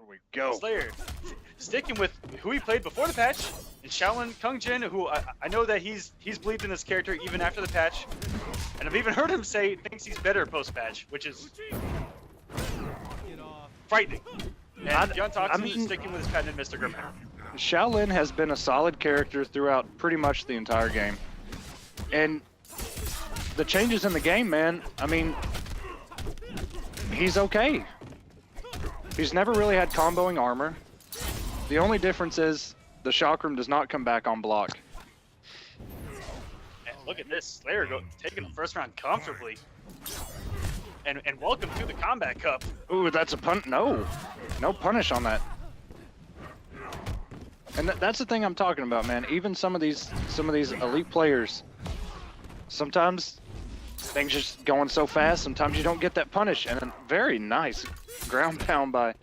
we go. Slayer sticking with who he played before the patch, and Shaolin Kung Jin, who I know that he's believed in this character even after the patch, and I've even heard him say thinks he's better post-patch, which is frightening. And BeyondToxin is sticking with his patented Mr. Grip. Shaolin has been a solid character throughout pretty much the entire game. And the changes in the game, man, I mean, he's okay. He's never really had comboing armor. The only difference is the chakram does not come back on block. And look at this, Slayer taking the first round comfortably. And welcome to the Kombat Cup. Ooh, that's a pun. No punish on that. And that's the thing I'm talking about, man. Even some of these elite players, sometimes things just going so fast. Sometimes you don't get that punish. And a very nice ground pound by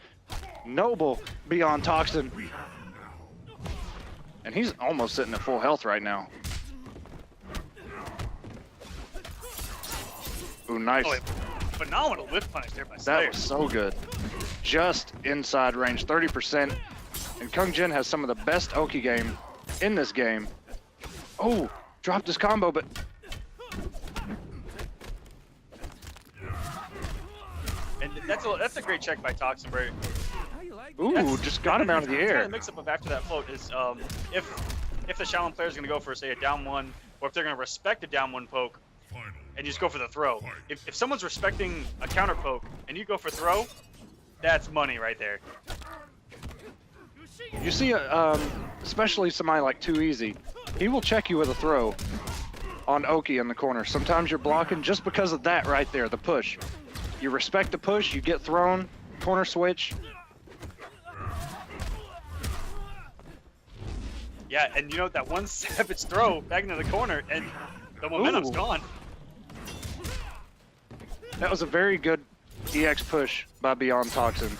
Noble BeyondToxin. And he's almost sitting at full health right now. Ooh, nice. Oh, phenomenal whip punish there by Slayer. That was so good. Just inside range, 30%. And Kung Jin has some of the best Oki game in this game. Oh, dropped his combo, but... And that's a great check by Toxin, bro. Ooh, just got him out of the air. The mix-up of after that float is if the Shaolin player is going to go for, say, a down one, or if they're going to respect a down one poke, and you just go for the throw. If someone's respecting a counter poke, and you go for throw, that's money right there. You see, especially somebody like Too Easy, he will check you with a throw on Oki in the corner. Sometimes you're blocking just because of that right there, the push. You respect the push, you get thrown, corner switch. Yeah, and you know that one savage throw back into the corner, and the momentum's gone. That was a very good EX push by BeyondToxin.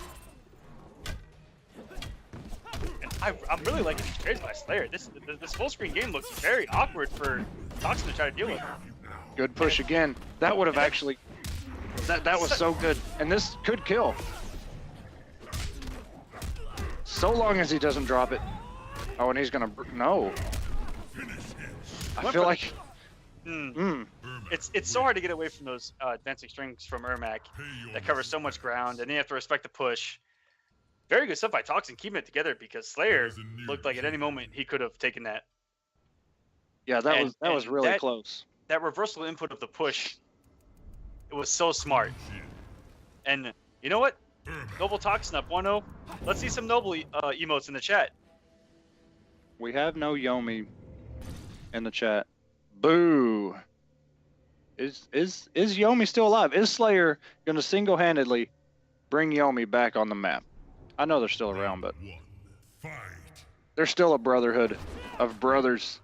I'm really liking these trades by Slayer. This full screen game looks very awkward for Toxin to try to deal with. Good push again. That would have actually... That was so good. And this could kill. So long as he doesn't drop it. Oh, and he's gonna... No. I feel like... It's so hard to get away from those advancing strings from Ermac that cover so much ground, and then you have to respect the push. Very good stuff by Toxin, keeping it together, because Slayer looked like at any moment he could have taken that. Yeah, that was really close. That reversal input of the push, it was so smart. And you know what? Noble Toxin up 1-0. Let's see some Noble emotes in the chat. We have no Yomi in the chat. Boo. Is Yomi still alive? Is Slayer gonna single-handedly bring Yomi back on the map? I know they're still around, but they're still a brotherhood of brothers.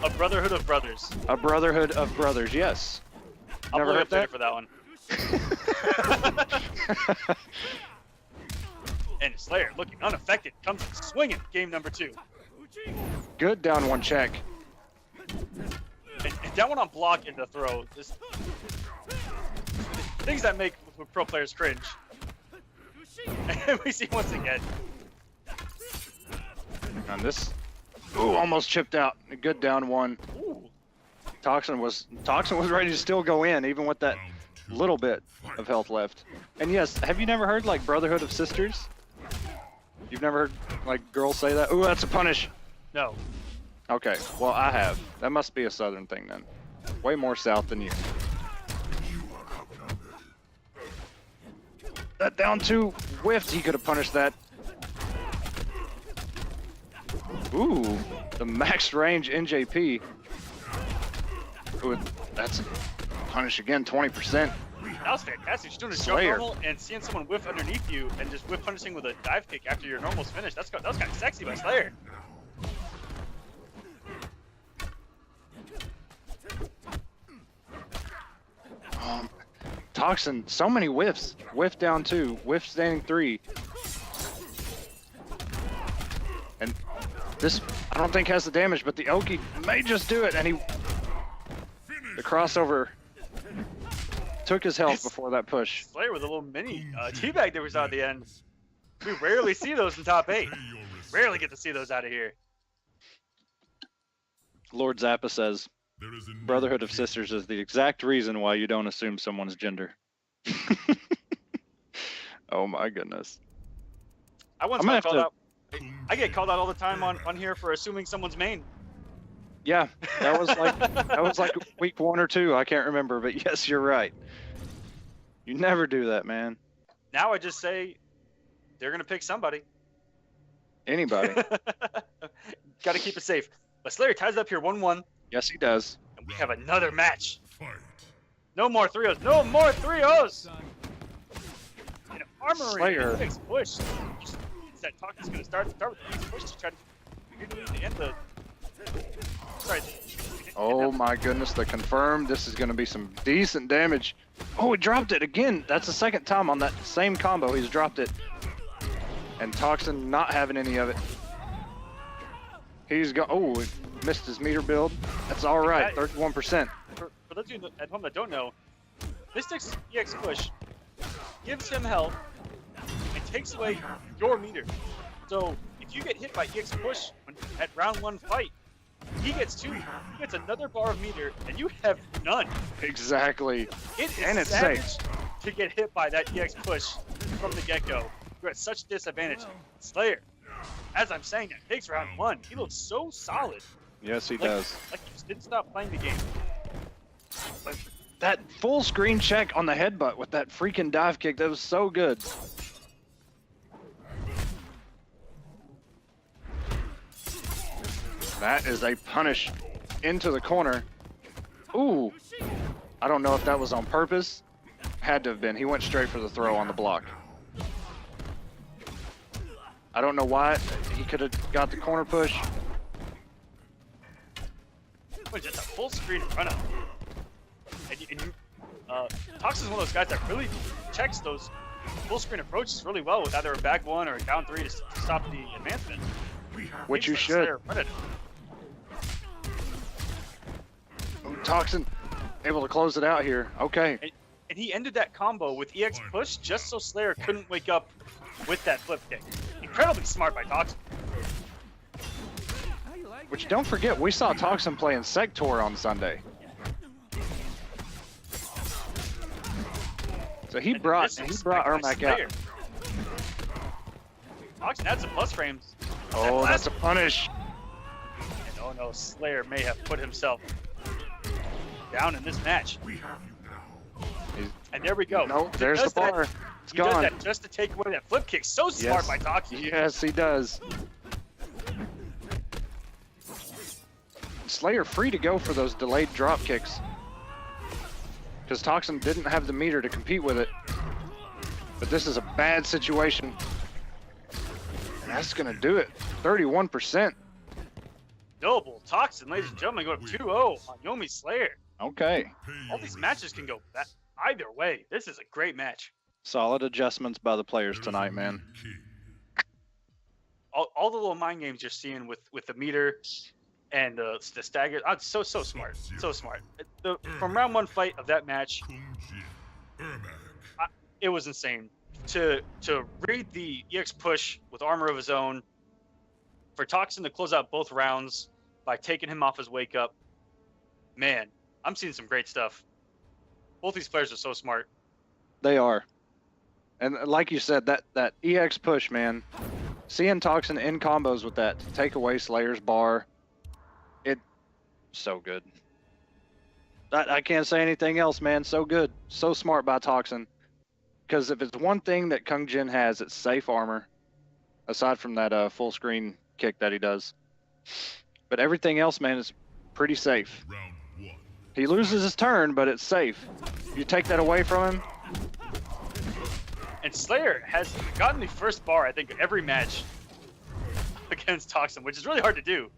A brotherhood of brothers. A brotherhood of brothers, yes. I'll Never heard that for that one. And Slayer looking unaffected, comes in swinging game number 2. Good down one check. And down one on block into throw. Just things that make pro players cringe. And we see once again. And this, ooh, almost chipped out. A good down one. Ooh. Toxin was ready to still go in, even with that little bit of health left. And yes, have you never heard like Brotherhood of Sisters? You've never heard like girls say that? Ooh, that's a punish. No. Okay, well I have. That must be a southern thing then. Way more south than you. That down 2 whiffed, he could have punished that. Ooh, the max range NJP. Ooh, that's a punish again, 20%. That was fantastic. Just doing a jump Slayer. normal and seeing someone whiff underneath you and just whiff punishing with a dive kick after your normal's finished. That was kind of sexy by Slayer. Toxin, so many whiffs. Whiff down 2, whiff standing 3. And this, I don't think has the damage, but the Oki may just do it, and the crossover took his health before that push. Slayer with a little mini teabag that was out at the end. We rarely see those in top 8. Rarely get to see those out of here. Lord Zappa says, Brotherhood of Sisters is the exact reason why you don't assume someone's gender. Oh my goodness. I once got called out. I get called out all the time on here for assuming someone's main. Yeah, that was like week 1 or 2. I can't remember, but yes, you're right. You never do that, man. Now I just say they're gonna pick somebody. Anybody. Got to keep it safe. But Slayer ties up here 1-1. Yes, he does. And we have another match. No more 3-0s. No more 3-0s. And Armory Slayer. Push. That talk is going to start with the push to try to end the. Sorry. Oh my goodness, the confirmed. This is going to be some decent damage. Oh, he dropped it again. That's the second time on that same combo he's dropped it. And Toxin not having any of it. He's got, oh, he missed his meter build. That's all right, 31%. For those of you at home that don't know, Mystic's EX push gives him health and takes away your meter. So if you get hit by EX push at round 1 fight, he gets 2. He gets another bar of meter, and you have none. Exactly. It is and it's savage safe to get hit by that EX push from the get-go. You're at such disadvantage. Slayer, as I'm saying, that takes round 1. He looks so solid. Yes, he does. Like he just didn't stop playing the game. But that full screen check on the headbutt with that freaking dive kick, that was so good. That is a punish into the corner. Ooh. I don't know if that was on purpose. Had to have been. He went straight for the throw on the block. I don't know why. He could have got the corner push. Wait, just a full screen run up. Toxin's one of those guys that really checks those full screen approaches really well with either a back 1 or a down 3 to stop the advancement. Which you should. Ooh, Toxin able to close it out here. Okay. And he ended that combo with EX push just so Slayer couldn't wake up with that flip kick. Incredibly smart by Toxin. Which, don't forget, we saw Toxin playing Sector on Sunday. So he brought Ermac out. Toxin had some plus frames. Oh, that's a punish. And oh no, Slayer may have put himself down in this match. And there we go. No, there's the bar. It's gone. He does that just to take away that flip kick. So smart by Toxin. Yes, he does. Slayer free to go for those delayed drop kicks. Because Toxin didn't have the meter to compete with it. But this is a bad situation. And that's going to do it. 31%. Noble Toxin, ladies and gentlemen, go up 2-0 on Yomi Slayer. Okay. All these matches can go either way. This is a great match. Solid adjustments by the players tonight, man. All the little mind games you're seeing with the meter and the stagger. Oh, so smart. So smart. From round 1 fight of that match, it was insane. To read the EX push with armor of his own, for Toxin to close out both rounds by taking him off his wake up. Man, I'm seeing some great stuff. Both these players are so smart. They are. And like you said, that EX push, man, seeing Toxin in combos with that to take away Slayer's bar, so good. I can't say anything else, man. So good. So smart by Toxin. Because if it's one thing that Kung Jin has, it's safe armor. Aside from that full screen kick that he does. But everything else, man, is pretty safe. He loses his turn, but it's safe. You take that away from him. And Slayer has gotten the first bar, I think, every match against Toxin, which is really hard to do.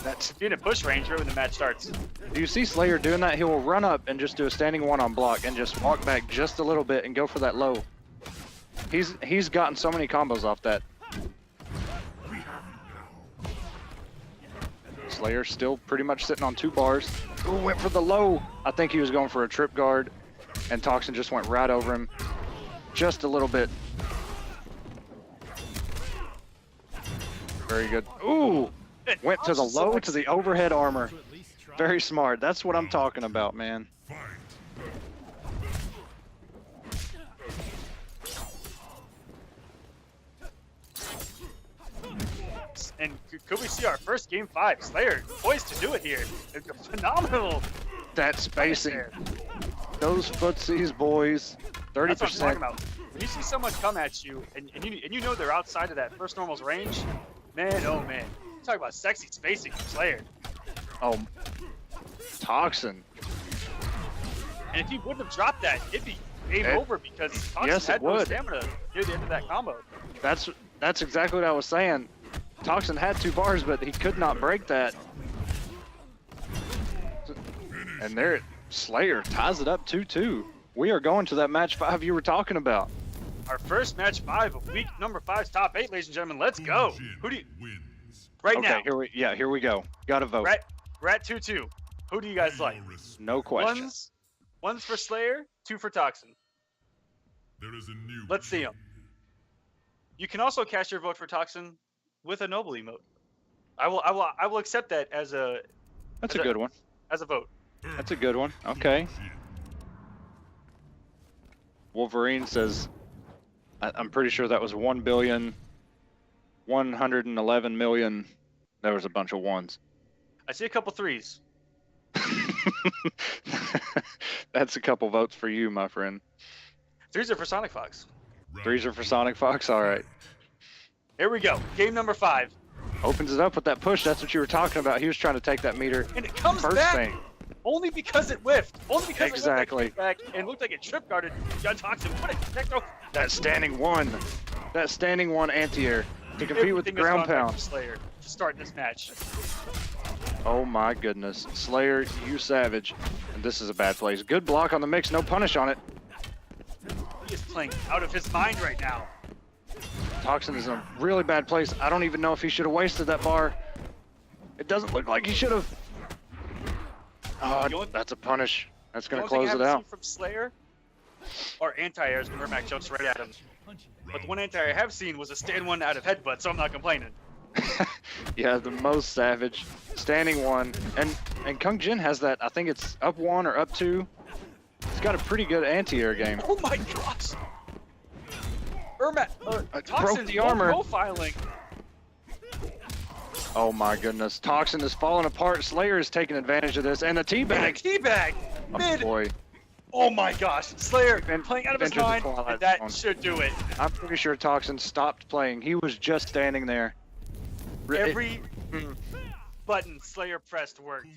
That's being a push range right when the match starts. Do you see Slayer doing that? He will run up and just do a standing 1 on block and just walk back just a little bit and go for that low. He's gotten so many combos off that. Slayer still pretty much sitting on 2 bars. Ooh, went for the low. I think he was going for a trip guard. and Toxin just went right over him. Just a little bit. Very good. Ooh! Went to the low to the overhead armor. Very smart. That's what I'm talking about, man. And could we see our first game 5? Slayer poised to do it here. It's phenomenal. That spacing. Those footsies, boys. 30%. That's what I'm talking about. When you see someone come at you and you know they're outside of that first normal's range, man, oh man. You talk about sexy spacing from Slayer. Oh, Toxin. And if he wouldn't have dropped that, it'd be game over because Toxin had no stamina near the end of that combo. That's exactly what I was saying. Toxin had 2 bars, but he could not break that. And there, Slayer ties it up 2-2. We are going to that match 5 you were talking about. Our first match 5 of week number 5's top 8, ladies and gentlemen. Let's go. Who do you... Right now. Okay, here we go. Gotta vote. We're at 2-2. Who do you guys like? No question. One's for Slayer, 2 for Toxin. Let's see them. You can also cast your vote for Toxin with a noble emote. I will accept that as a... That's a good one. As a vote. That's a good one. Okay. Wolverine says, I'm pretty sure that was 1,111,000,000. There was a bunch of ones. I see a couple 3s. That's a couple votes for you, my friend. 3s are for SonicFox. 3s are for SonicFox? All right. Here we go. Game number 5. Opens it up with that push. That's what you were talking about. He was trying to take that meter. And it comes back only because it whiffed. Only because it went back and looked like it trip guarded YungToxin. What a techno. That standing one anti-air to compete with the ground pound. Slayer to start this match. Oh my goodness. Slayer, you savage. And this is a bad place. Good block on the mix, no punish on it. He is playing out of his mind right now. Toxin is in a really bad place. I don't even know if he should have wasted that bar. It doesn't look like he should have. Oh, that's a punish. That's going to close it out. From Slayer or anti-airs when Ermac jumps right at him. But the one anti-air I have seen was a stand one out of headbutt, so I'm not complaining. Yeah, the most savage. Standing one. And Kung Jin has that, I think it's up 1 or up 2. He's got a pretty good anti-air game. Oh my gosh! Ermac, broke the armor. Profiling. Oh my goodness. Toxin is falling apart. Slayer is taking advantage of this. And a teabag. Teabag! Oh boy. Oh my gosh. Slayer playing out of his mind. And that should do it. I'm pretty sure Toxin stopped playing. He was just standing there. Every button Slayer pressed worked.